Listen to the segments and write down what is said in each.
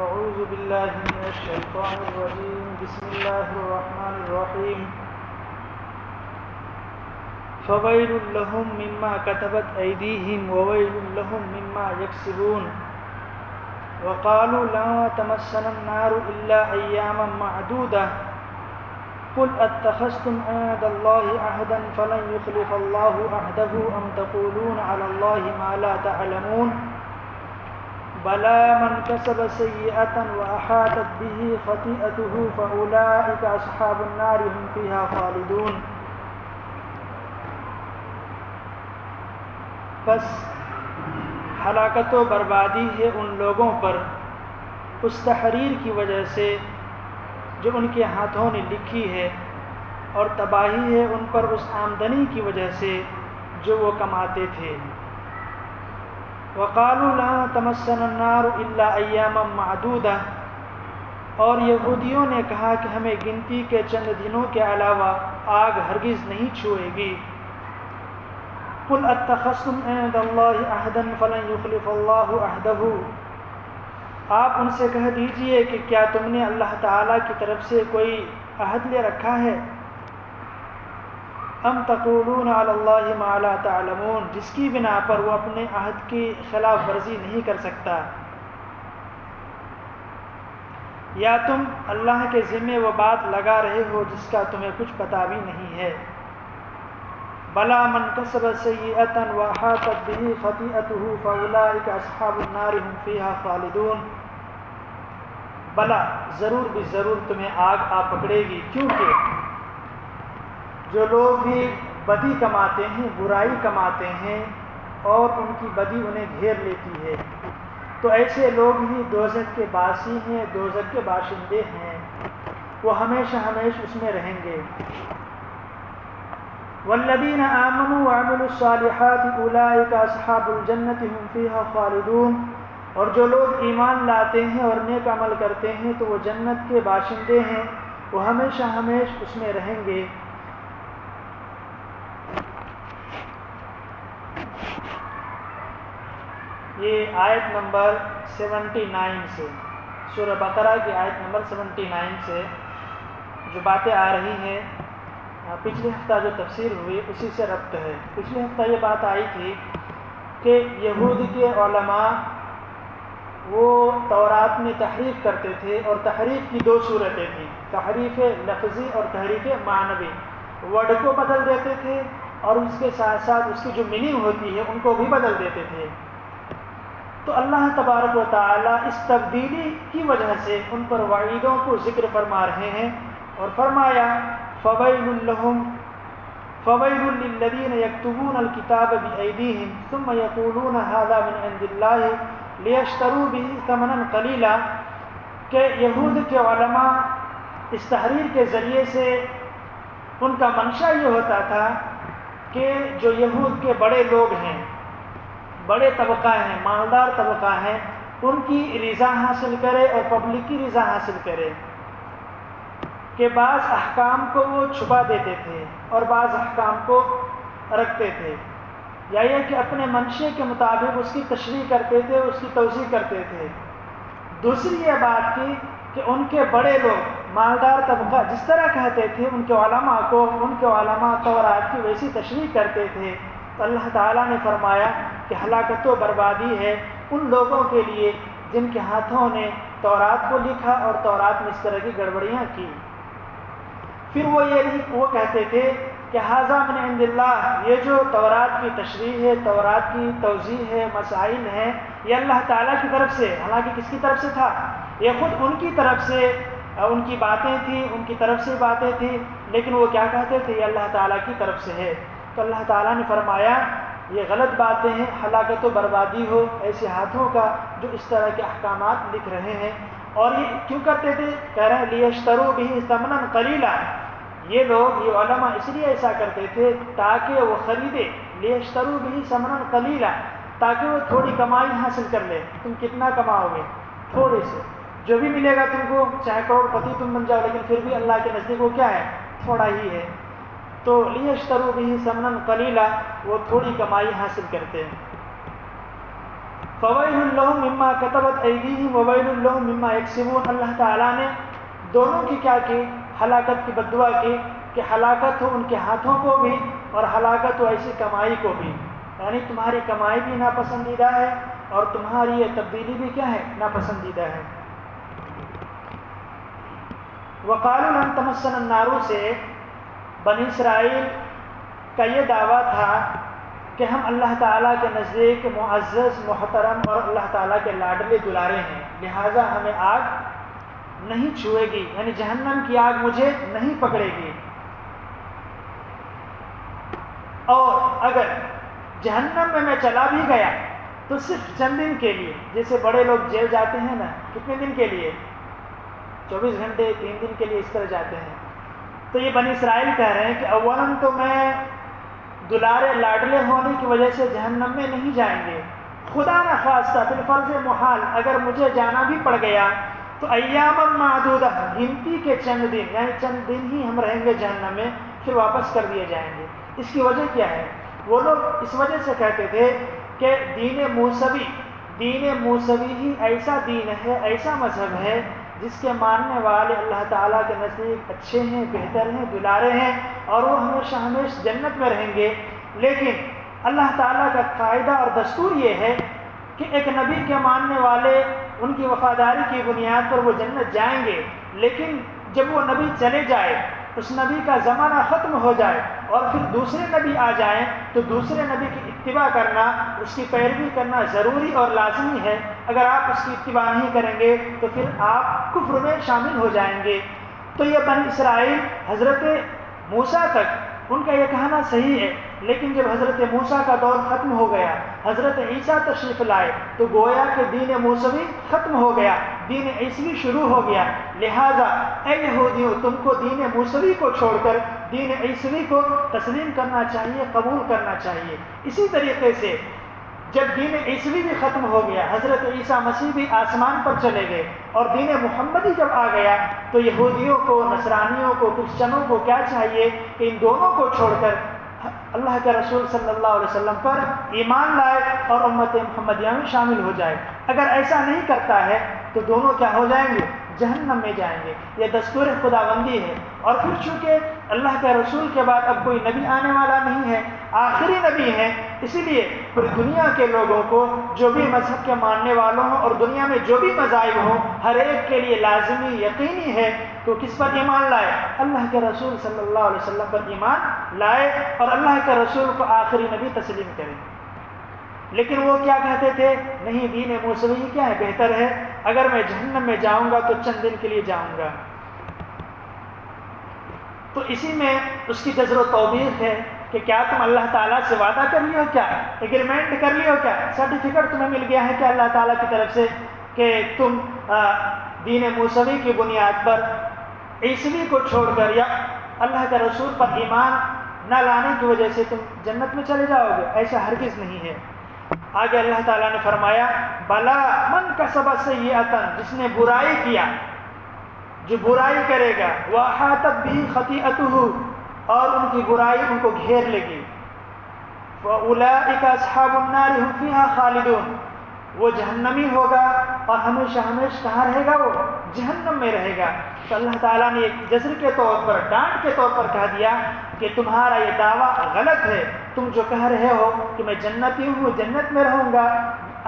أعوذ بالله من الشيطان الرجيم بسم الله الرحمن الرحيم فويل لهم مما كتبت أيديهم وويل لهم مما يكسبون وقالوا لا تمسنا النار إلا أياما معدودة قل أتخذتم عند الله عهدا فلن يخلف الله عهده أم تقولون على الله ما لا تعلمون بلى من كسب سيئة وأحاطت به خطيئته فأولئك أصحاب النار هم فيها خالدون. بس ہلاکت و بربادی ہے ان لوگوں پر اس تحریر کی وجہ سے جو ان کے ہاتھوں نے لکھی ہے، اور تباہی ہے ان پر اس آمدنی کی وجہ سے جو وہ کماتے تھے. وقالوا لا تمسنا النار الا ایاما معدودہ، اور یہودیوں نے کہا کہ ہمیں گنتی کے چند دنوں کے علاوہ آگ ہرگز نہیں چھوئے گی. قل اتخذتم عند اللہ عہدا فلن یخلف اللہ عہدہ، آپ ان سے کہہ دیجئے کہ کیا تم نے اللہ تعالیٰ کی طرف سے کوئی عہد لے رکھا ہے؟ ام تقولون علی اللہ ما لا تعلمون، جس کی بنا پر وہ اپنے عہد کی خلاف ورزی نہیں کر سکتا. یا تم اللہ کے ذمے وہ بات لگا رہے ہو جس کا تمہیں کچھ پتہ بھی نہیں ہے. بلا من کسب سیئۃ واحاطت به خطیئته فاولئک اصحاب النار هم فیہا خالدون. بلا ضرور بھی ضرور تمہیں آگ آ پکڑے گی، کیونکہ جو لوگ بھی بدی کماتے ہیں، برائی کماتے ہیں، اور ان کی بدی انہیں گھیر لیتی ہے، تو ایسے لوگ ہی دوزخ کے باسی ہیں، دوزخ کے باشندے ہیں، وہ ہمیشہ ہمیشہ اس میں رہیں گے. والذین آمنوا وعملوا الصالحات اولئک اصحاب الجنۃ هم فیہا خالدون، اور جو لوگ ایمان لاتے ہیں اور نیک عمل کرتے ہیں تو وہ جنت کے باشندے ہیں، وہ ہمیشہ ہمیشہ اس میں رہیں گے. یہ آیت نمبر 79 سے، سورہ بقرہ کی آیت نمبر 79 سے جو باتیں آ رہی ہیں، پچھلے ہفتہ جو تفسیر ہوئی اسی سے ربط ہے. پچھلے ہفتہ یہ بات آئی تھی کہ یہود کے علماء وہ تورات میں تحریف کرتے تھے، اور تحریف کی دو صورتیں تھیں، تحریف لفظی اور تحریف معنوی. ورڈ کو بدل دیتے تھے اور اس کے ساتھ ساتھ اس کی جو میننگ ہوتی ہے ان کو بھی بدل دیتے تھے. تو اللہ تبارک و تعالیٰ اس تبدیلی کی وجہ سے ان پر وعیدوں کو ذکر فرما رہے ہیں، اور فرمایا فویل للذین یکتبون الکتاب بایدیہم ثم یقولون ھذا من عند اللہ لیشتروا بہ ثمنا قلیلا، کہ یہود کے علماء اس تحریر کے ذریعے سے ان کا منشا یہ ہوتا تھا کہ جو یہود کے بڑے لوگ ہیں، بڑے طبقہ ہیں، مالدار طبقہ ہیں، ان کی رضا حاصل کرے اور پبلک کی رضا حاصل کرے، کہ بعض احکام کو وہ چھپا دیتے تھے اور بعض احکام کو رکھتے تھے، یا یہ کہ اپنے منشے کے مطابق اس کی تشریح کرتے تھے، اس کی توضیح کرتے تھے. دوسری یہ بات کی کہ ان کے بڑے لوگ مالدار طبقہ جس طرح کہتے تھے ان کے علماء کو، ان کے علماء تورات کی ویسی تشریح کرتے تھے. تو اللہ تعالیٰ نے فرمایا کہ ہلاکت و بربادی ہے ان لوگوں کے لیے جن کے ہاتھوں نے تورات کو لکھا اور تورات میں اس طرح کی گڑبڑیاں کی. پھر وہ کہتے تھے کہ ھذا من عند اللہ، یہ جو تورات کی تشریح ہے، تورات کی توضیح ہے، مسائل ہیں، یہ اللہ تعالیٰ کی طرف سے. حالانکہ کس کی طرف سے تھا؟ یہ خود ان کی طرف سے ان کی باتیں تھیں، ان کی طرف سے باتیں تھیں، لیکن وہ کیا کہتے تھے؟ یہ اللہ تعالیٰ کی طرف سے ہے. تو اللہ تعالیٰ نے فرمایا یہ غلط باتیں ہیں، ہلاکت و بربادی ہو ایسے ہاتھوں کا جو اس طرح کے احکامات لکھ رہے ہیں. اور یہ کیوں کرتے تھے؟ کہہ رہے ہیں لیشتروا بہ ثمنا قلیلا، یہ لوگ، یہ علماء اس لیے ایسا کرتے تھے تاکہ وہ خریدے، لیشتروا بہ ثمنا قلیلا، تاکہ وہ تھوڑی کمائی حاصل کر لے. تم کتنا کماؤ گے؟ تھوڑے سے، جو بھی ملے گا تم کو، چاہے کروڑ پتی تم بن جاؤ، لیکن پھر بھی اللہ کے نزدیک وہ کیا ہے؟ تھوڑا ہی ہے. تو لیشتروا بہ ثمنا قلیلا، وہ تھوڑی کمائی حاصل کرتے ہیں. فَوَيْلٌ لَهُم مِّمَّا كَتَبَتْ أَيْدِيهِمْ وَوَيْلٌ لَهُم مِّمَّا يَكْسِبُونَ۔ اللہ تعالیٰ نے دونوں کی کیا کی؟ ہلاکت کی بد دعا کی کہ ہلاکت ہو ان کے ہاتھوں کو بھی اور ہلاکت ہو ایسی کمائی کو بھی، یعنی تمہاری کمائی بھی ناپسندیدہ ہے اور تمہاری یہ تبدیلی بھی کیا ہے؟ ناپسندیدہ ہے۔ وَقَالُوا لَن تَمَسَّنَا النَّارُ سے بنی اسرائیل کا یہ دعویٰ تھا کہ ہم اللہ تعالیٰ کے نزدیک معزز محترم اور اللہ تعالیٰ کے لاڈلے دلارے ہیں، لہٰذا ہمیں آگ نہیں چھوئے گی، یعنی جہنم کی آگ مجھے نہیں پکڑے گی، اور اگر جہنم میں چلا بھی گیا تو صرف چند دن کے لیے، جیسے بڑے لوگ جیل جاتے ہیں نا، کتنے دن کے لیے؟ 24 گھنٹے 3 دن کے لیے اس طرح جاتے ہیں۔ تو یہ بنی اسرائیل کہہ رہے ہیں کہ اولاً تو میں دلارے لاڈلے ہونے کی وجہ سے جہنم میں نہیں جائیں گے، خدا نہ خواستہ بالفرض محال اگر مجھے جانا بھی پڑ گیا تو ایام معدودہ، گنتی کے چند دن، یعنی چند دن ہی ہم رہیں گے جہنم میں، پھر واپس کر دیے جائیں گے۔ اس کی وجہ کیا ہے؟ وہ لوگ اس وجہ سے کہتے تھے کہ دین موسوی ہی ایسا دین ہے، ایسا مذہب ہے جس کے ماننے والے اللہ تعالیٰ کے نزدیک اچھے ہیں، بہتر ہیں، دلارے ہیں، اور وہ ہمیشہ ہمیشہ جنت میں رہیں گے۔ لیکن اللہ تعالیٰ کا قاعدہ اور دستور یہ ہے کہ ایک نبی کے ماننے والے ان کی وفاداری کی بنیاد پر وہ جنت جائیں گے، لیکن جب وہ نبی چلے جائے، اس نبی کا زمانہ ختم ہو جائے اور پھر دوسرے نبی آ جائیں تو دوسرے نبی کی اتباع کرنا، اس کی پیروی کرنا ضروری اور لازمی ہے۔ اگر آپ اس کی اتباع نہیں کریں گے تو پھر آپ کفر میں شامل ہو جائیں گے۔ تو یہ بنی اسرائیل حضرت موسیٰ تک ان کا یہ کہنا صحیح ہے، لیکن جب حضرت موسیٰ کا دور ختم ہو گیا، حضرت عیسیٰ تشریف لائے تو گویا کہ دین موسوی ختم ہو گیا، دین عیسوی شروع ہو گیا۔ لہٰذا اے یہودیوں، تم کو دین موسوی کو چھوڑ کر دین عیسوی کو تسلیم کرنا چاہیے، قبول کرنا چاہیے۔ اسی طریقے سے جب دین عیسوی بھی ختم ہو گیا، حضرت عیسیٰ مسیح بھی آسمان پر چلے گئے اور دین محمدی جب آ گیا تو یہودیوں کو، نصرانیوں کو، کرسچنوں کو کیا چاہیے کہ ان دونوں کو چھوڑ کر اللہ کے رسول صلی اللہ علیہ وسلم پر ایمان لائے اور امت محمدیہ میں شامل ہو جائے۔ اگر ایسا نہیں کرتا ہے تو دونوں کیا ہو جائیں گے؟ جہنم میں جائیں گے۔ یہ دستور خداوندی ہے، اور پھر چونکہ اللہ کے رسول کے بعد اب کوئی نبی آنے والا نہیں ہے، آخری نبی ہے، اسی لیے پوری دنیا کے لوگوں کو، جو بھی مذہب کے ماننے والوں ہوں اور دنیا میں جو بھی مذاہب ہوں، ہر ایک کے لیے لازمی یقینی ہے تو کس پر ایمان لائے؟ اللہ کے رسول صلی اللہ علیہ وسلم پر ایمان لائے اور اللہ کے رسول کو آخری نبی تسلیم کریں۔ لیکن وہ کیا کہتے تھے؟ نہیں، دین موسوی ہی کیا ہے؟ بہتر ہے، اگر میں جہنم میں جاؤں گا تو چند دن کے لیے جاؤں گا۔ تو اسی میں اس کی جزر و توبیخ ہے کہ کیا تم اللہ تعالیٰ سے وعدہ کر لیے ہو، کیا ایگریمنٹ کر لیے ہو، کیا سرٹیفکیٹ تمہیں مل گیا ہے کہ اللہ تعالیٰ کی طرف سے کہ تم دین موسوی کی بنیاد پر عیسوی کو چھوڑ کر یا اللہ کے رسول پر ایمان نہ لانے کی وجہ سے تم جنت میں چلے جاؤ گے؟ ایسا ہرگز نہیں ہے۔ آگے اللہ تعالیٰ نے فرمایا بلا من کسب سیئۃ، جس نے برائی کیا، جو برائی کرے گا، وَأَحَاطَتْ بِهِ خَطِیئَتُهُ، اور ان کی برائی ان کو گھیر لے گی، فَأُولَٰئِكَ أَصْحَابُ النَّارِ هُمْ فِيهَا خَالِدُونَ، وہ جہنمی ہوگا اور ہمیشہ ہمیشہ کہاں رہے گا؟ وہ جہنم میں رہے گا۔ تو اللہ تعالیٰ نے ایک جزر کے طور پر، ڈانٹ کے طور پر کہہ دیا کہ تمہارا یہ دعویٰ غلط ہے، تم جو کہہ رہے ہو کہ میں جنتی ہوں، جنت میں رہوں گا،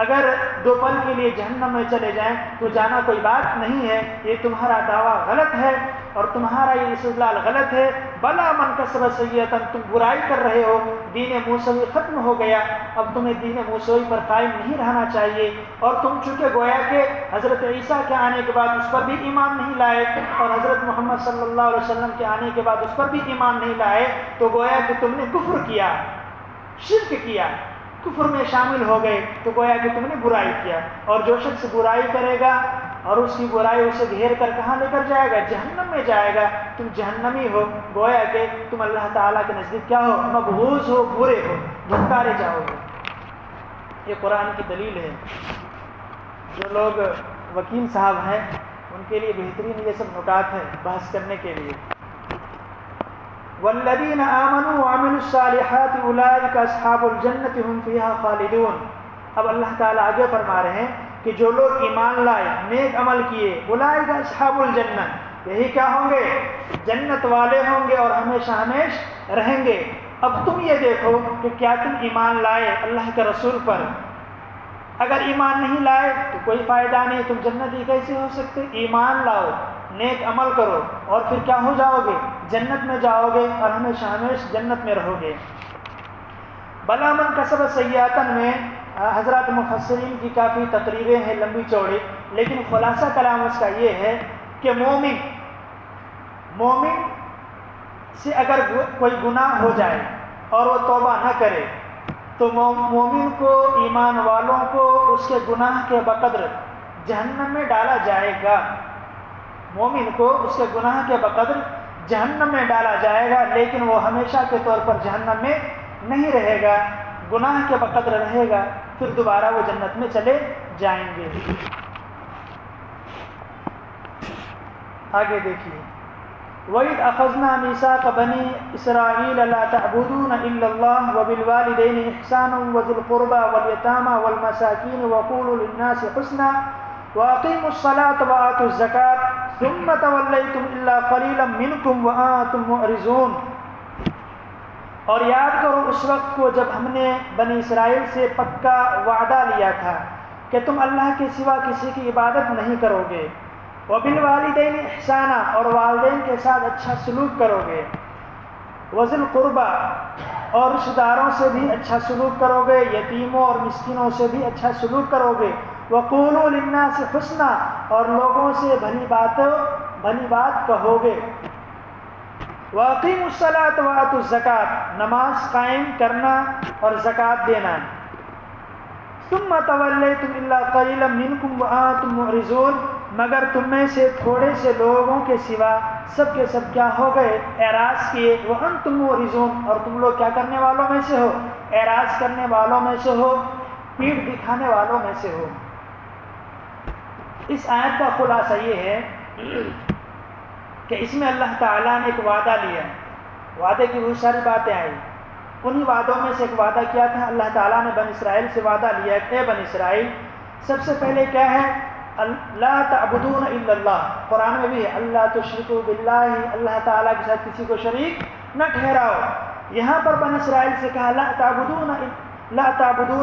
اگر 2 پل کے لیے جہنم میں چلے جائیں تو جانا کوئی بات نہیں ہے، یہ تمہارا دعویٰ غلط ہے اور تمہارا یہ استدلال غلط ہے۔ بلا من کسب سیئۃ، تم برائی کر رہے ہو، دین موسوی ختم ہو گیا، اب تمہیں دین موسوی پر قائم نہیں رہنا چاہیے، اور تم چونکہ گویا کہ حضرت عیسیٰ کے آنے کے بعد اس پر بھی ایمان نہیں لائے اور حضرت محمد صلی اللہ علیہ وسلم کے آنے کے بعد اس پر بھی ایمان نہیں لائے، تو گویا کہ تم نے کفر کیا، شرک کیا، کفر میں شامل ہو گئے، تو گویا کہ تم نے برائی کیا، اور جو شخص برائی کرے گا اور اس کی برائی اسے گھیر کر کہاں لے کر جائے گا؟ جہنم میں جائے گا۔ تم جہنمی ہو، گویا کہ تم اللہ تعالیٰ کے نزدیک کیا ہو؟ مبغوض ہو، برے ہو، دھتکارے جاؤ گے۔ یہ قرآن کی دلیل ہے۔ جو لوگ وکیل صاحب ہیں ان کے لیے بہترین یہ سب نکات ہیں بحث کرنے کے لیے۔ والذین آمنوا وعملوا الصالحات اولئک اصحاب الجنة هم فیہا خالدون، اب اللہ تعالیٰ آگے فرما رہے ہیں کہ جو لوگ ایمان لائے، نیک عمل کیے، اولئک اصحاب الجنہ، یہی کیا ہوں گے؟ جنت والے ہوں گے اور ہمیشہ ہمیش رہیں گے۔ اب تم یہ دیکھو کہ کیا تم ایمان لائے اللہ کے رسول پر؟ اگر ایمان نہیں لائے تو کوئی فائدہ نہیں، تم جنتی کیسے ہو سکتے؟ ایمان لاؤ، نیک عمل کرو اور پھر کیا ہو جاؤ گے؟ جنت میں جاؤ گے اور ہمیشہ ہمیش جنت میں رہو گے۔ بلا من کسب سیئاتن میں حضرات مفسرین کی کافی تقریریں ہیں لمبی چوڑی، لیکن خلاصہ کلام اس کا یہ ہے کہ مومن سے اگر کوئی گناہ ہو جائے اور وہ توبہ نہ کرے تو مومن کو، ایمان والوں کو اس کے گناہ کے بقدر جہنم میں ڈالا جائے گا۔ مومن کو اس کے گناہ کے بقدر جہنم میں ڈالا جائے گا، لیکن وہ ہمیشہ کے طور پر جہنم میں نہیں رہے گا، گناہ کے بقدر رہے گا، پھر دوبارہ وہ جنت میں چلے جائیں گے۔ آگے دیکھیے، وَإِذْ أَخَذْنَا مِيثَاقَ بَنِي إِسْرَائِيلَ لَا تَعْبُدُونَ إِلَّا اللَّهَ وَبِالْوَالِدَيْنِ إِحْسَانًا وَذِي الْقُرْبَى وَالْيَتَامَى وَالْمَسَاكِينِ وَقُولُوا لِلنَّاسِ حُسْنًا وَأَقِيمُوا الصَّلَاةَ وَآتُوا الزَّكَاةَ ثُمَّ تَوَلَّيْتُمْ إِلَّا قَلِيلًا مِّنكُمْ وَأَنتُم مُعْرِضُونَ۔ اور یاد کرو اس وقت کو جب ہم نے بنی اسرائیل سے پکا وعدہ لیا تھا کہ تم اللہ کے سوا کسی کی عبادت نہیں کرو گے، وَبِالْوَالِدَيْنِ إِحْسَانًا، اور والدین کے ساتھ اچھا سلوک کرو گے، وَذِي الْقُرْبَى، اور رشتہ داروں سے بھی اچھا سلوک کرو گے، یتیموں اور مسکینوں سے بھی اچھا سلوک کرو گے، وَقُولُوا لِلنَّاسِ حُسْنًا، اور لوگوں سے بھلی بات کہو گے، وَأَقِيمُوا الصَّلَاةَ وَآتُوا الزَّكَاةَ، نماز قائم کرنا اور زکوٰۃ دینا، ثُمَّ تَوَلَّيْتُمْ إِلَّا قَلِيلًا مِّنكُمْ وَأَنتُم مُعْرِضُونَ، مگر تم میں سے تھوڑے سے لوگوں کے سوا سب کے سب کیا ہو گئے؟ اعراض کیے، وَأَنتُم مُعْرِضُونَ، اور تم لوگ کیا کرنے والوں میں سے ہو؟ اعراض کرنے والوں میں سے ہو، پیٹھ دکھانے والوں میں سے ہو۔ اس آیت کا خلاصہ یہ ہے کہ اس میں اللہ تعالیٰ نے ایک وعدہ لیا، وعدے کی بہت ساری باتیں آئی، انہی وعدوں میں سے ایک وعدہ کیا تھا اللہ تعالیٰ نے بنی اسرائیل سے وعدہ لیا کہ اے بنی اسرائیل، سب سے پہلے کیا ہے؟ لا تعبدون الا اللہ، قرآن میں بھی ہے اللہ تشرکوا باللہ، اللہ تعالیٰ کے ساتھ کسی کو شریک نہ ٹھہراؤ۔ یہاں پر بنی اسرائیل سے کہا لا تعبدون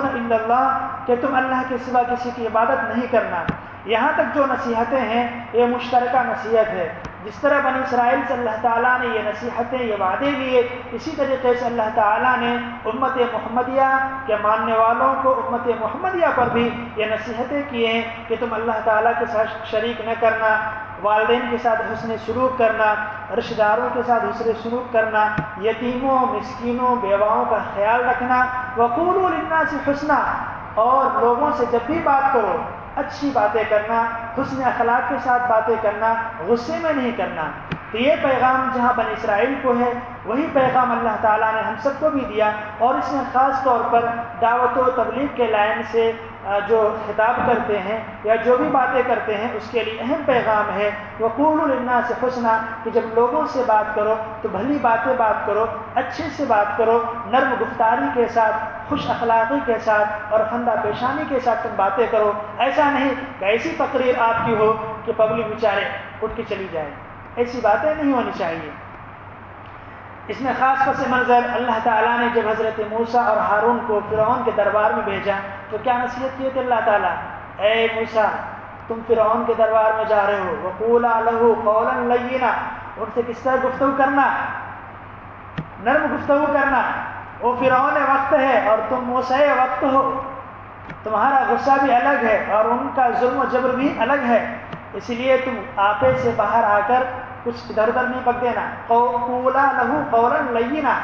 الا اللہ، کہ تم اللہ کے سوا کسی کی عبادت نہیں کرنا۔ یہاں تک جو نصیحتیں ہیں یہ مشترکہ نصیحت ہے، جس طرح بنی اسرائیل سے اللہ تعالیٰ نے یہ نصیحتیں، یہ وعدے لیے، اسی طریقے سے اللہ تعالیٰ نے امت محمدیہ کے ماننے والوں کو، امت محمدیہ پر بھی یہ نصیحتیں کی ہیں کہ تم اللہ تعالیٰ کے ساتھ شریک نہ کرنا، والدین کے ساتھ حسن سلوک کرنا، رشتہ داروں کے ساتھ حسن سلوک کرنا، یتیموں، مسکینوں، بیواؤں کا خیال رکھنا، وَقُولُوا لِلنَّاسِ حُسْنًا، اور لوگوں سے جب بھی بات کرو اچھی باتیں کرنا، حسن اخلاق کے ساتھ باتیں کرنا، غصے میں نہیں کرنا۔ تو یہ پیغام جہاں بنی اسرائیل کو ہے وہی پیغام اللہ تعالیٰ نے ہم سب کو بھی دیا، اور اس میں خاص طور پر دعوت و تبلیغ کے لائن سے جو خطاب کرتے ہیں یا جو بھی باتیں کرتے ہیں اس کے لیے اہم پیغام ہے وَقُولُوا لِلنَّاسِ حُسْنًا، کہ جب لوگوں سے بات کرو تو بھلی بات کرو، اچھے سے بات کرو، نرم گفتاری کے ساتھ، خوش اخلاقی کے ساتھ اور خندہ پیشانی کے ساتھ تم باتیں کرو۔ ایسا نہیں کہ ایسی تقریر آپ کی ہو کہ پبلک بیچارے اٹھ کے چلی جائے، ایسی باتیں نہیں ہونی چاہیے۔ اس میں خاص پس منظر اللہ تعالیٰ نے جب حضرت موسیٰ اور ہارون کو فرعون کے دربار میں بھیجا تو کیا نصیحت کیے تھے اللہ تعالیٰ؟ اے موسیٰ، تم فرعون کے دربار میں جا رہے ہو، وَقُولَا لَهُ قَوْلًا لَيِّنًا، ان سے کس طرح گفتگو کرنا؟ نرم گفتگو کرنا۔ وہ فرعون وقت ہے اور تم موسیٰ وقت ہو، تمہارا غصہ بھی الگ ہے اور ان کا ظلم و جبر بھی الگ ہے، اس لیے تم آپے سے باہر آ کر کچھ ادھر ادھر نہیں بک دینا۔ قَوْلًا لَهُ قَوْلًا لَيِّنًا،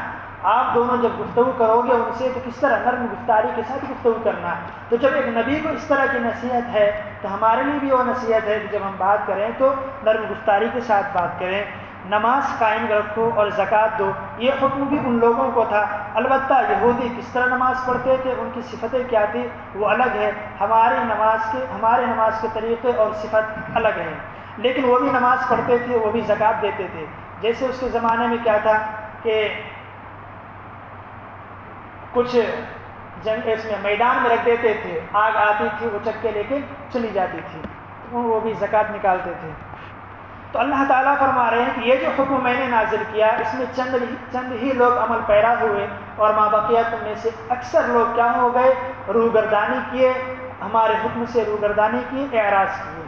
آپ دونوں جب گفتگو کرو گے ان سے تو کس طرح؟ نرم گفتاری کے ساتھ گفتگو کرنا۔ تو جب ایک نبی کو اس طرح کی نصیحت ہے تو ہمارے لیے بھی وہ نصیحت ہے کہ جب ہم بات کریں تو نرم گفتاری کے ساتھ بات کریں، نماز قائم رکھو اور زکوٰۃ دو۔ یہ حکم بھی ان لوگوں کو تھا، البتہ یہودی کس طرح نماز پڑھتے تھے، ان کی صفتیں کیا تھی وہ الگ ہے، ہمارے نماز کے طریقے اور صفت الگ ہیں، لیکن وہ بھی نماز پڑھتے تھے، وہ بھی زکوٰۃ دیتے تھے۔ جیسے اس کے زمانے میں کیا تھا کہ کچھ جنگ اس میں میدان میں رکھ دیتے تھے، آگ آتی تھی وہ چک کے لے کے چلی جاتی تھی، تو وہ بھی زکوٰۃ نکالتے تھے۔ تو اللہ تعالیٰ فرما رہے ہیں کہ یہ جو حکم میں نے نازل کیا اس میں چند ہی لوگ عمل پیرا ہوئے، اور ما بقیت میں سے اکثر لوگ کیا ہو گئے، روگردانی کیے، ہمارے حکم سے روگردانی کی، اعراض کیے۔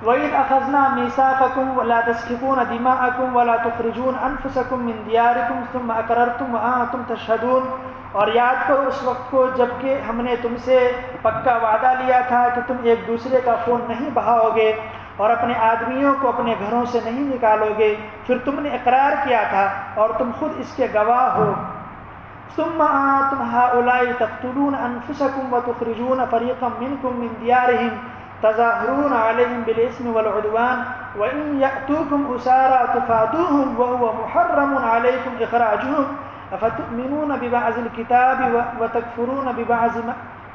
وَإِذْ أَخَذْنَا مِيثَاقَكُمْ وَلَا تَسْفِكُونَ دِمَاءَكُمْ وَلَا تُخْرِجُونَ أَنفُسَكُمْ مِنْ دِيَارِكُمْ ثُمَّ أَقْرَرْتُمْ وَأَنْتُمْ تَشْهَدُونَ، اور یاد کرو اس وقت کو جب کہ ہم نے تم سے پکا وعدہ لیا تھا کہ تم ایک دوسرے کا خون نہیں بہاؤ گے اور اپنے آدمیوں کو اپنے گھروں سے نہیں نکالو گے، پھر تم نے اقرار کیا تھا اور تم خود اس کے گواہ ہو۔ ثم أنتم هؤلاء تقتلون أنفسكم وتخرجون فريقا منكم من ديارهم تظاهرون عليهم بالإثم والعدوان وإن يأتوكم أسارى تفادوهم وهو محرم عليكم إخراجهم أفتؤمنون ببعض الكتاب وتكفرون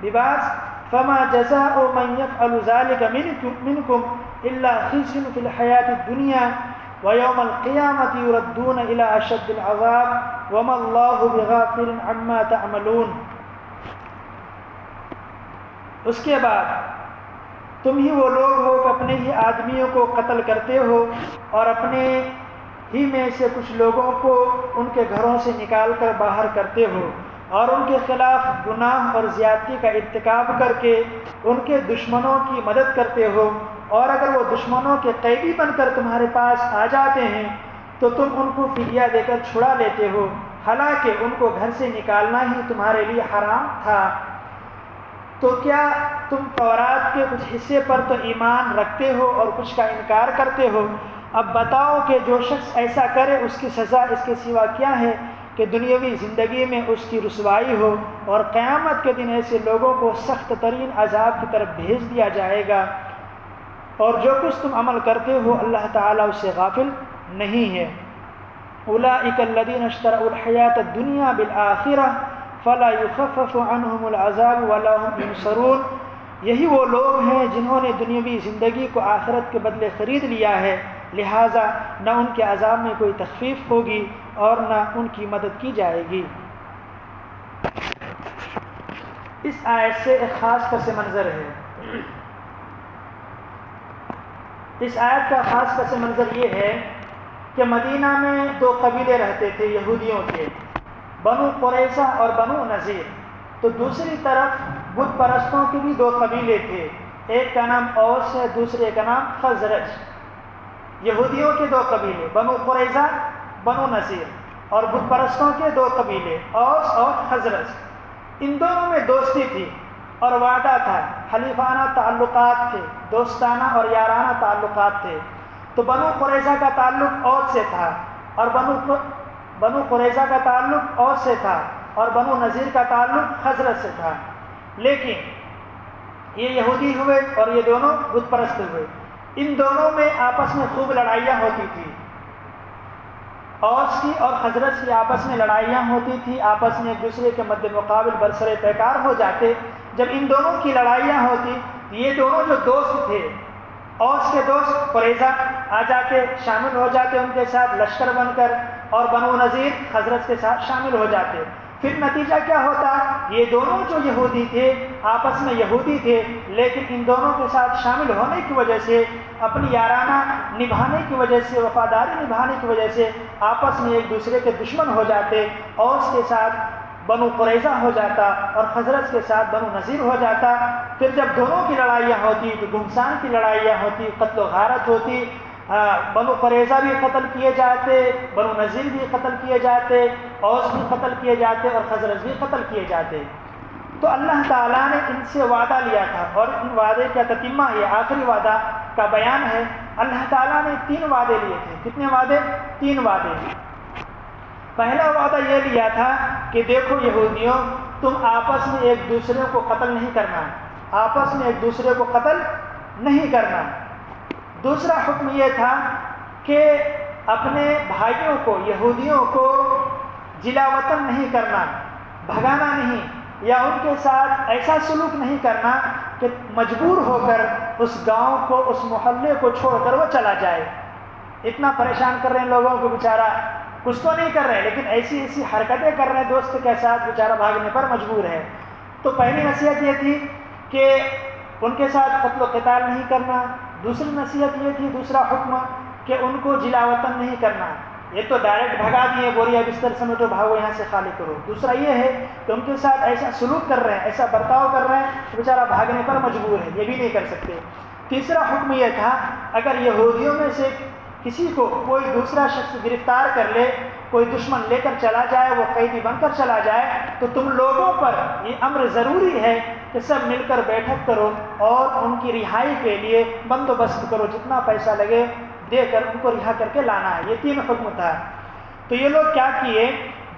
ببعض فما جزاء من يفعل ذلك منكم إلا خزي في الحياة الدنيا ويوم القيامة يردون إلى أشد العذاب وما الله بغافل عما تعملون۔ اس کے بعد تم ہی وہ لوگ ہو کہ اپنے ہی آدمیوں کو قتل کرتے ہو اور اپنے ہی میں سے کچھ لوگوں کو ان کے گھروں سے نکال کر باہر کرتے ہو اور ان کے خلاف گناہ اور زیادتی کا ارتکاب کر کے ان کے دشمنوں کی مدد کرتے ہو، اور اگر وہ دشمنوں کے قیدی بن کر تمہارے پاس آ جاتے ہیں تو تم ان کو فدیہ دے کر چھڑا لیتے ہو، حالانکہ ان کو گھر سے نکالنا ہی تمہارے لیے حرام تھا۔ تو کیا تم تورات کے کچھ حصے پر تو ایمان رکھتے ہو اور کچھ کا انکار کرتے ہو؟ اب بتاؤ کہ جو شخص ایسا کرے اس کی سزا اس کے سوا کیا ہے کہ دنیاوی زندگی میں اس کی رسوائی ہو، اور قیامت کے دن ایسے لوگوں کو سخت ترین عذاب کی طرف بھیج دیا جائے گا، اور جو کچھ تم عمل کرتے ہو اللہ تعالیٰ اس سے غافل نہیں ہے۔ اولئک الذین اشتروا الحیاۃ الدنیا بالآخرہ فلا یخفف عنہم العذاب ولا هم ینصرون، یہی وہ لوگ ہیں جنہوں نے دنیاوی زندگی کو آخرت کے بدلے خرید لیا ہے، لہٰذا نہ ان کے عذاب میں کوئی تخفیف ہوگی اور نہ ان کی مدد کی جائے گی۔ اس آیت سے ایک خاص پس منظر ہے۔ اس آیت کا خاص پس منظر یہ ہے کہ مدینہ میں دو قبیلے رہتے تھے یہودیوں کے، بنو قریظہ اور بنو نذیر۔ تو دوسری طرف بت پرستوں کے بھی دو قبیلے تھے، ایک کا نام اوس ہے، دوسرے کا نام خزرج۔ یہودیوں کے دو قبیلے بنو قریظہ بنو نذیر، اور بت پرستوں کے دو قبیلے اوس اور خزرج۔ ان دونوں میں دوستی تھی اور وعدہ تھا، حلیفانہ تعلقات تھے، دوستانہ اور یارانہ تعلقات تھے۔ تو بنو قریظہ کا تعلق اوس سے تھا اور بنو قریظہ کا تعلق اوس سے تھا اور بنو نذیر کا تعلق خزرج سے تھا، لیکن یہ یہودی ہوئے اور یہ دونوں بت پرست ہوئے۔ ان دونوں میں آپس میں خوب لڑائیاں ہوتی تھی، اوس کی اور خزرج کی آپس میں لڑائیاں ہوتی تھی، آپس میں ایک دوسرے کے مد مقابل برسر پیکار ہو جاتے۔ جب ان دونوں کی لڑائیاں ہوتی یہ دونوں جو دوست تھے، اوس کے دوست قریظہ آ جاتے، شامل ہو جاتے ان کے ساتھ لشکر بن کر، اور بنو نذیر خزرج کے ساتھ شامل ہو جاتے۔ پھر نتیجہ کیا ہوتا، یہ دونوں جو یہودی تھے آپس میں یہودی تھے، لیکن ان دونوں کے ساتھ شامل ہونے کی وجہ سے، اپنی یارانہ نبھانے کی وجہ سے، وفاداری نبھانے کی وجہ سے آپس میں ایک دوسرے کے دشمن ہو جاتے۔ اوس کے ساتھ بنو قریظہ ہو جاتا اور خزرج کے ساتھ بنو نذیر ہو جاتا۔ پھر جب دونوں کی لڑائیاں ہوتی تو گھمسان کی لڑائیاں ہوتی، قتل و غارت ہوتی، بنو قریظہ بھی قتل کیے جاتے، بنو نذیر بھی قتل کیے جاتے، اوس بھی قتل کیے جاتے اور خزرج بھی قتل کیے جاتے۔ تو اللہ تعالیٰ نے ان سے وعدہ لیا تھا، اور ان وعدے کا تتمہ یہ آخری وعدہ کا بیان ہے۔ اللہ تعالیٰ نے 3 وعدے لیے تھے۔ کتنے وعدے؟ 3 وعدے۔ پہلا وعدہ یہ لیا تھا کہ دیکھو یہودیوں، تم آپس میں ایک دوسرے کو قتل نہیں کرنا، آپس میں ایک دوسرے کو قتل نہیں کرنا۔ دوسرا حکم یہ تھا کہ اپنے بھائیوں کو، یہودیوں کو جلا وطن نہیں کرنا، بھگانا نہیں، یا ان کے ساتھ ایسا سلوک نہیں کرنا کہ مجبور ہو کر اس گاؤں کو، اس محلے کو چھوڑ کر وہ چلا جائے۔ اتنا پریشان کر رہے ہیں لوگوں کو، بیچارہ کچھ تو نہیں کر رہے لیکن ایسی ایسی حرکتیں کر رہے ہیں دوست کے ساتھ، بیچارہ بھاگنے پر مجبور ہے۔ تو پہلی نصیحت یہ تھی کہ ان کے ساتھ قتل و قتال نہیں کرنا، دوسری نصیحت یہ تھی، دوسرا حکم کہ ان کو جلا وطن نہیں کرنا، یہ تو ڈائریکٹ بھگا دیے، بوریا بستر سمیٹو بھاگو یہاں سے خالی کرو۔ دوسرا یہ ہے کہ ان کے ساتھ ایسا سلوک کر رہے ہیں، ایسا برتاؤ کر رہے ہیں کہ بیچارہ بھاگنے پر مجبور ہے، یہ بھی نہیں کر سکتے۔ تیسرا حکم یہ تھا اگر یہودیوں میں سے کسی کو کوئی دوسرا شخص گرفتار کر لے، کوئی دشمن لے کر چلا جائے، وہ قیدی بن کر چلا جائے، تو تم لوگوں پر یہ امر ضروری ہے کہ سب مل کر بیٹھک کرو اور ان کی رہائی کے لیے بندوبست کرو، جتنا پیسہ لگے دے کر ان کو رہا کر کے لانا ہے۔ یہ 3 حکم تھا۔ تو یہ لوگ کیا کیے،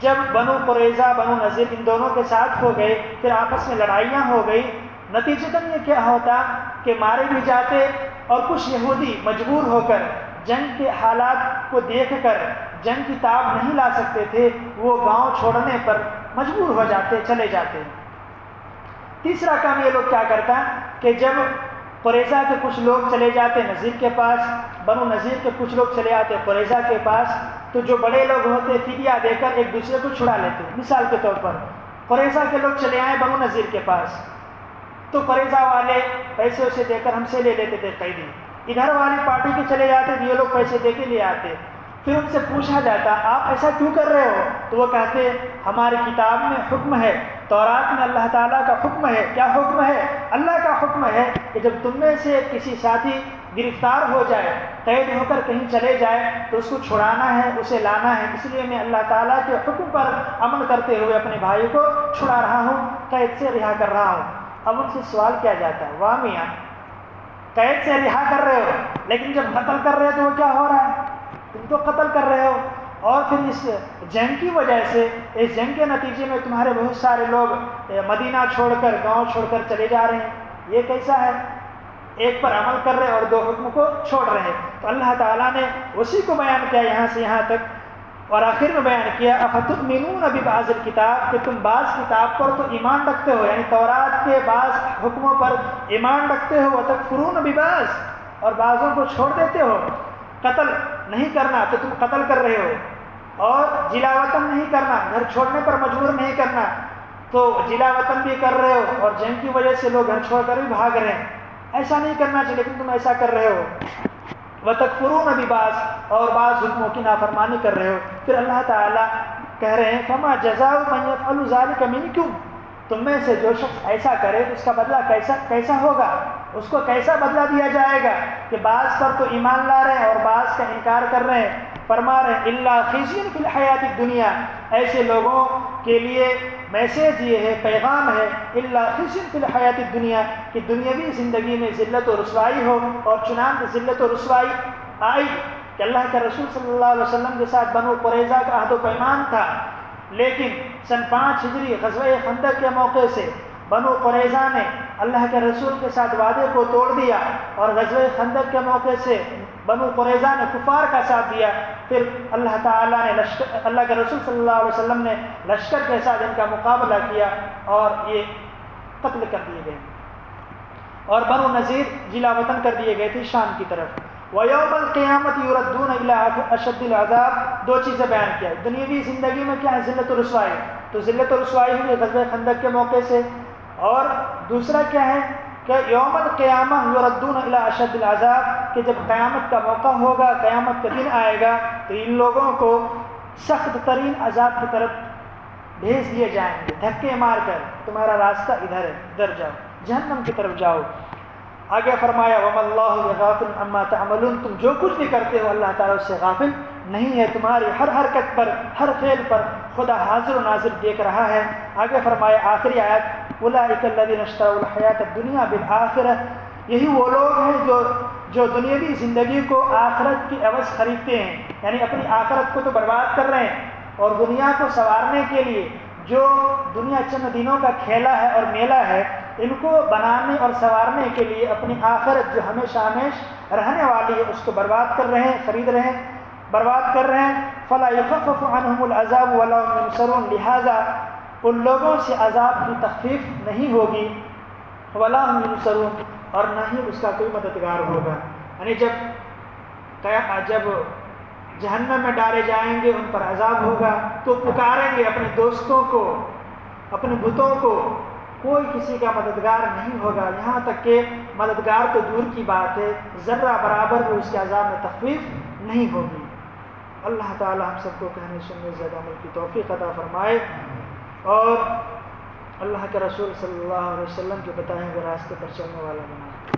جب بنو قریظہ بنو نذیر ان دونوں کے ساتھ ہو گئے، پھر آپس میں لڑائیاں ہو گئی، نتیجتاً یہ کیا ہوتا کہ مارے بھی جاتے، اور کچھ یہودی مجبور ہو کر جنگ کے حالات کو دیکھ کر جنگ کی تاب نہیں لا سکتے تھے، وہ گاؤں چھوڑنے پر مجبور ہو جاتے، چلے جاتے۔ تیسرا کام یہ لوگ کیا کرتا کہ جب قریظہ کے کچھ لوگ چلے جاتے نذیر کے پاس، بنو نذیر کے کچھ لوگ چلے آتے قریظہ کے پاس، تو جو بڑے لوگ ہوتے فدیہ دے کر ایک دوسرے کو چھڑا لیتے۔ مثال کے طور پر قریظہ کے لوگ چلے آئے بنو نذیر کے پاس، تو قریظہ والے پیسے اسے دے کر ہم سے لے لیتے تھے قیدی، ادھر والی پارٹی کے چلے جاتے تو یہ لوگ پیسے دے کے لے آتے۔ پھر ان سے پوچھا جاتا آپ ایسا کیوں کر رہے ہو، تو وہ کہتے ہماری کتاب میں حکم ہے، تورات میں اللہ تعالیٰ کا حکم ہے۔ کیا حکم ہے؟ اللہ کا حکم ہے کہ جب تم میں سے کسی ساتھی گرفتار ہو جائے، قید ہو کر کہیں چلے جائے تو اس کو چھڑانا ہے، اسے لانا ہے۔ اس لیے میں اللہ تعالیٰ کے حکم پر عمل کرتے ہوئے اپنے بھائی کو چھڑا رہا ہوں، قید سے رہا کر رہا ہوں۔ اب ان سے سوال کیا جاتا ہے، واہ میاں قید سے رہا کر رہے ہو لیکن جب قتل کر رہے ہو تو وہ کیا ہو رہا ہے، تم تو قتل کر رہے ہو، اور پھر اس جنگ کی وجہ سے، اس جنگ کے نتیجے میں تمہارے بہت سارے لوگ مدینہ چھوڑ کر گاؤں چھوڑ کر چلے جا رہے ہیں، یہ کیسا ہے؟ ایک پر عمل کر رہے اور 2 حکم کو چھوڑ رہے ہیں۔ تو اللہ تعالیٰ نے اسی کو بیان کیا یہاں سے یہاں تک، اور آخر میں بیان کیا افتؤمنون ببعض الکتاب، کہ تم بعض کتاب پر تو ایمان رکھتے ہو، یعنی تورات کے بعض حکموں پر ایمان رکھتے ہو، وتکفرون ببعض، اور بعضوں کو چھوڑ دیتے ہو۔ قتل نہیں کرنا تو تم قتل کر رہے ہو، اور جلا وطن نہیں کرنا، گھر چھوڑنے پر مجبور نہیں کرنا، تو جلا وطن بھی کر رہے ہو، اور جنگ کی وجہ سے لوگ گھر چھوڑ کر بھی بھاگ رہے ہیں، ایسا نہیں کرنا چاہیے لیکن تم ایسا کر رہے ہو۔ وتکفرون ببعض، اور بعض حکموں کی نافرمانی کر رہے ہو۔ پھر اللہ تعالیٰ کہہ رہے ہیں فما جزاء من يفعل ذلك منکم، تم میں سے جو شخص ایسا کرے اس کا بدلہ کیسا ہوگا، اس کو کیسا بدلہ دیا جائے گا، کہ بعض پر تو ایمان لا رہے ہیں اور بعض کا انکار کر رہے ہیں۔ فرما رہے ہیں الا خزي فی الحیات الدنیا، ایسے لوگوں کے لیے میسیج یہ ہے، پیغام ہے، الا خزي فی الحیات الدنیا، کہ دنیاوی زندگی میں ذلت و رسوائی ہو، اور چنانچہ ذلت و رسوائی آئی کہ اللہ کے رسول صلی اللہ علیہ وسلم کے ساتھ بنو قریظہ کا عہد و پیمان تھا، لیکن سن 5 ہجری غزوہ خندق کے موقع سے بنو قریظہ نے اللہ کے رسول کے ساتھ وعدے کو توڑ دیا، اور غزوہ خندق کے موقع سے بنو قریظہ نے کفار کا ساتھ دیا۔ پھر اللہ تعالیٰ نے اللہ کے رسول صلی اللہ علیہ وسلم نے لشکر کے ساتھ ان کا مقابلہ کیا اور یہ قتل کر دیے گئے، اور بنو نذیر جلا وطن کر دیے گئے تھے شام کی طرف۔ وَيَوْمَ الْقِيَامَةِ يُرَدُّونَ إِلَىٰ أَشَدِّ الْعَذَابِ، 2 چیزیں بیان کیا، دنیاوی زندگی میں کیا ہے، ذلت و رسوائی، تو ذلت و رسوائی ہوئی غزوہ خندق کے موقع سے، اور دوسرا کیا ہے کہ یوم القیامہ یردون الی اشد العذاب، کہ جب قیامت کا موقع ہوگا، قیامت کا دن آئے گا تو ان لوگوں کو سخت ترین عذاب کی طرف بھیج دیے جائیں گے، دھکے مار کر، تمہارا راستہ ادھر ہے، ادھر جاؤ، جہنم کی طرف جاؤ۔ آگے فرمایا وَمَا اللَّهُ بِغَافِلٍ عَمَّا تَعْمَلُونَ، تم جو کچھ بھی کرتے ہو اللہ تعالیٰ اس سے غافل نہیں ہے، تمہاری ہر حرکت پر، ہر فعل پر خدا حاضر و ناظر دیکھ رہا ہے۔ آگے فرمایا آخری آیت اولئک الذین اشتروا الحیاۃ الدنیا بالآخرہ، یہی وہ لوگ ہیں جو دنیاوی زندگی کو آخرت کی عوض خریدتے ہیں، یعنی اپنی آخرت کو تو برباد کر رہے ہیں، اور دنیا کو سنوارنے کے لیے جو دنیا چند دنوں کا کھیلا ہے اور میلہ ہے، ان کو بنانے اور سنوارنے کے لیے اپنی آخرت جو ہمیشہ ہمیش رہنے والی ہے اس کو برباد کر رہے ہیں، خرید رہے ہیں، برباد کر رہے ہیں۔ فلا یخفف عنہم العذاب ولا هم ینصرون، لہذا ان لوگوں سے عذاب کی تخفیف نہیں ہوگی، ولا هم ینصرون، اور نہ ہی اس کا کوئی مددگار ہوگا۔ یعنی جب جہنم میں ڈالے جائیں گے، ان پر عذاب ہوگا، تو پکاریں گے اپنے دوستوں کو، اپنے بتوں کو، کوئی کسی کا مددگار نہیں ہوگا، یہاں تک کہ مددگار تو دور کی بات ہے، ذرہ برابر بھی اس کے عذاب میں تخفیف نہیں ہوگی۔ اللہ تعالی ہم سب کو کہنے سننے زیادہ عمل کی توفیق عطا فرمائے، اور اللہ کے رسول صلی اللہ علیہ وسلم کے بتائے ہوئے راستے پر چلنے والا بنائے۔